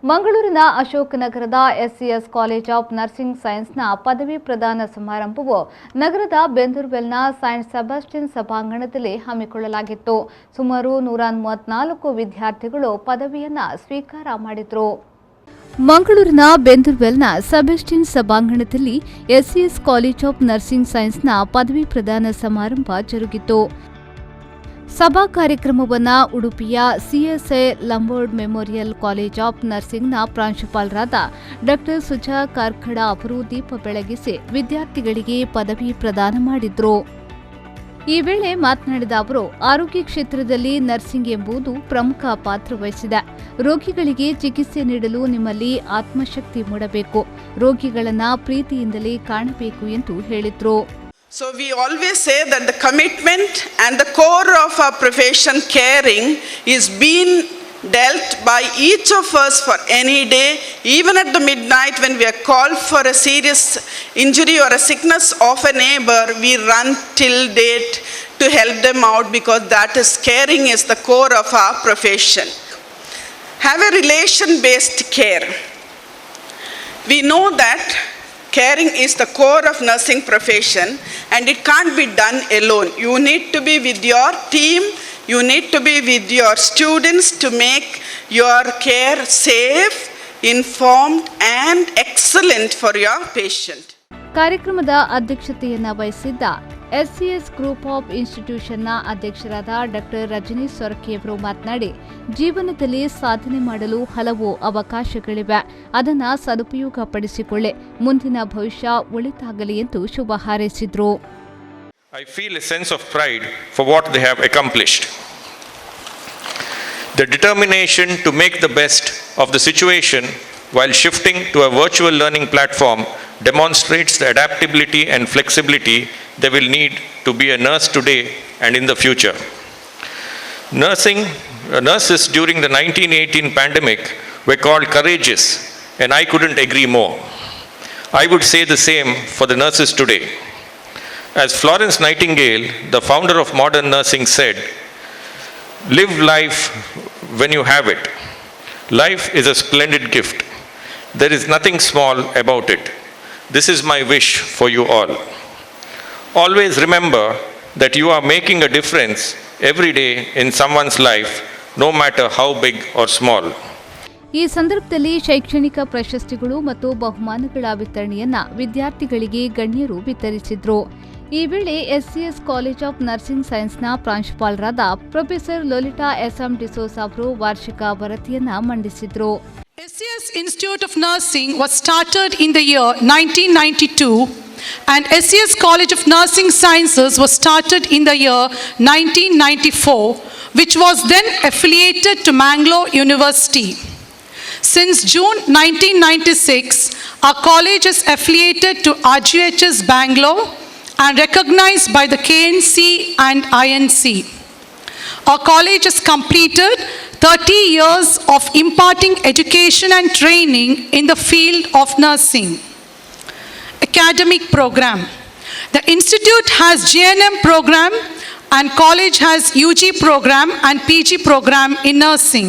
ಮಂಗಳೂರಿನ ಅಶೋಕ್ ನಗರದ ಎಸ್ಸಿಎಸ್ college of nursing ಸೈನ್ಸ್ನ ಪದವಿ ಪ್ರದಾನ ಸಮಾರಂಭವು ನಗರದ ಬೆಂದೂರ್ವೆಲ್ನ St.Sebastian ಸಭಾಂಗಣದಲ್ಲಿ ಹಮ್ಮಿಕೊಳ್ಳಲಾಗಿತ್ತು. ಸುಮಾರು 134 ವಿದ್ಯಾರ್ಥಿಗಳು ಪದವಿಯನ್ನು ಸ್ವೀಕಾರ ಮಾಡಿದರು. ಮಂಗಳೂರಿನ ಬೆಂದೂರ್ವೆಲ್ನ ಸೆಬಾಸ್ಟಿಯನ್ ಸಭಾಂಗಣದಲ್ಲಿ ಎಸ್ಸಿಎಸ್ ಕಾಲೇಜ್ ಆಫ್ ನರ್ಸಿಂಗ್ ಸೈನ್ಸ್ನ ಪದವಿ ಪ್ರದಾನ ಸಮಾರಂಭ ಜರುಗಿತು. ಸಭಾ ಕಾರ್ಯಕ್ರಮವನ್ನು ಉಡುಪಿಯ ಸಿಎಸ್ಐ ಲಂಬೋರ್ಡ್ ಮೆಮೋರಿಯಲ್ ಕಾಲೇಜ್ ಆಫ್ ನರ್ಸಿಂಗ್ನ ಪ್ರಾಂಶುಪಾಲರಾದ ಡಾ ಸುಜಾ ಕಾರ್ಕಡ ಅವರು ದೀಪ ಬೆಳಗಿಸಿ ವಿದ್ಯಾರ್ಥಿಗಳಿಗೆ ಪದವಿ ಪ್ರದಾನ ಮಾಡಿದರು. ಈ ವೇಳೆ ಮಾತನಾಡಿದ ಅವರು, ಆರೋಗ್ಯ ಕ್ಷೇತ್ರದಲ್ಲಿ ನರ್ಸಿಂಗ್ ಎಂಬುದು ಪ್ರಮುಖ ಪಾತ್ರ ವಹಿಸಿದೆ. ರೋಗಿಗಳಿಗೆ ಚಿಕಿತ್ಸೆ ನೀಡಲು ನಿಮ್ಮಲ್ಲಿ ಆತ್ಮಶಕ್ತಿ ಮೂಡಬೇಕು, ರೋಗಿಗಳನ್ನು ಪ್ರೀತಿಯಿಂದಲೇ ಕಾಣಬೇಕು ಎಂದು ಹೇಳಿದರು. So we always say that the commitment and the core of our profession, caring, is being dealt by each of us for any day, even at the midnight when we are called for a serious injury or a sickness of a neighbor. We run till date to help them out because that is caring is the core of our profession. Have a relation-based care. We know that caring is the core of nursing profession and it can't be done alone. You need to be with your team, you need to be with your students to make your care safe, informed and excellent for your patient. ಕಾರ್ಯಕ್ರಮದ ಅಧ್ಯಕ್ಷತೆಯನ್ನು ವಹಿಸಿದ್ದ ಎಸ್ಸಿಎಸ್ group of ಇನ್ಸ್ಟಿಟ್ಯೂಷನ್ನ ಅಧ್ಯಕ್ಷರಾದ ಡಾ ರಜನಿ ಸೊರಕೆ ಅವರು ಮಾತನಾಡಿ, ಜೀವನದಲ್ಲಿ ಸಾಧನೆ ಮಾಡಲು ಹಲವು ಅವಕಾಶಗಳಿವೆ, ಅದನ್ನು ಸದುಪಯೋಗಪಡಿಸಿಕೊಳ್ಳಿ, ಮುಂದಿನ ಭವಿಷ್ಯ ಒಳಿತಾಗಲಿ ಎಂದು ಶುಭ ಹಾರೈಸಿದರು. I feel a sense of pride for what they have accomplished. The determination to make the best of the situation while shifting to a virtual learning platform demonstrates the adaptability and flexibility they will need to be a nurse today and in the future. Nurses during the 1918 pandemic were called courageous, and I couldn't agree more. I would say the same for the nurses today. As Florence Nightingale, the founder of modern nursing, said, "Live life when you have it. Life is a splendid gift. There is nothing small about it. This is my wish for you all. Always remember that you are making a difference every day in someone's life, no matter how big or small." ಈ ಸಂದರ್ಭದಲ್ಲಿ ಶೈಕ್ಷಣಿಕ ಪ್ರಶಸ್ತಿಗಳು ಮತ್ತು ಬಹುಮಾನಗಳ ವಿತರಣೆಯನ್ನ ವಿದ್ಯಾರ್ಥಿಗಳಿಗೆ ಗಣ್ಯರು ವಿತರಿಸಿದ್ರು. ಈ ವೇಳೆ ಎಸ್ಸಿಎಸ್ college of nursing ಸೈನ್ಸ್ನ ಪ್ರಾಂಶುಪಾಲರಾದ ಪ್ರೊಫೆಸರ್ ಲೋಲಿಟಾ ಎಸ್ಎಂ ಡಿಸೋಸ್ ಅವರು ವಾರ್ಷಿಕ ವರದಿಯನ್ನ ಮಂಡಿಸಿದ್ರು. SCS Institute of Nursing was started in the year 1992 and SCS College of Nursing Sciences was started in the year 1994, which was then affiliated to Mangalore University. Since June 1996, our college is affiliated to RGHS Bangalore and recognized by the KNC and INC. Our college has completed 30 years of imparting education and training in the field of nursing. Academic program. The institute has GNM program and college has UG program and PG program in nursing.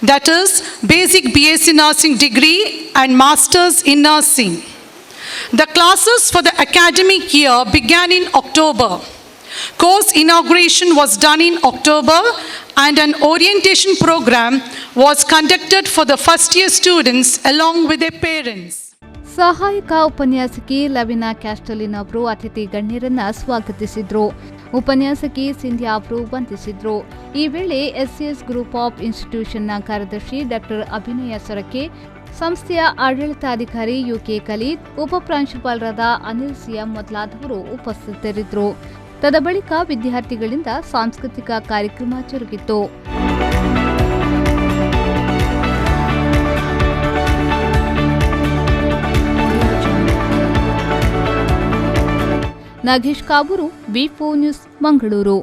That is basic BSc nursing degree and masters in nursing. The classes for the academic year began in October. Course inauguration was done in October and an orientation program was conducted for the first year students along with their parents. ಸಹಾಯಕ ಉಪನ್ಯಾಸಕಿ ಲವಿನಾ ಕ್ಯಾಸ್ಟಲಿನ್ ಅವರು ಅತಿಥಿ ಗಣ್ಯರನ್ನ ಸ್ವಾಗತಿಸಿದ್ರು. ಉಪನ್ಯಾಸಕಿ ಸಿಂಧ್ಯಾ ಅವರು ವಂದಿಸಿದ್ರು. ಈ ವೇಳೆ ಎಸ್ಸಿಎಸ್ group of ಇನ್ಸ್ಟಿಟ್ಯೂಷನ್ನ ಕಾರ್ಯದರ್ಶಿ ಡಾ ಅಭಿನಯ ಸೊರಕೆ, ಸಂಸ್ಥೆಯ ಆಡಳಿತಾಧಿಕಾರಿ ಯುಕೆ ಖಲೀದ್, ಉಪಪ್ರಾಂಶುಪಾಲರಾದ ಅನಿಲ್ ಸಿಎಂ ಮೊದಲಾದವರು ಉಪಸ್ಥಿತರಿದ್ದರು. ತದಬಳಿಕ ವಿದ್ಯಾರ್ಥಿಗಳಿಂದ ಸಾಂಸ್ಕೃತಿಕ ಕಾರ್ಯಕ್ರಮ ಜರುಗಿತು. Nagesh Kaburu, B4 news, Mangaluru.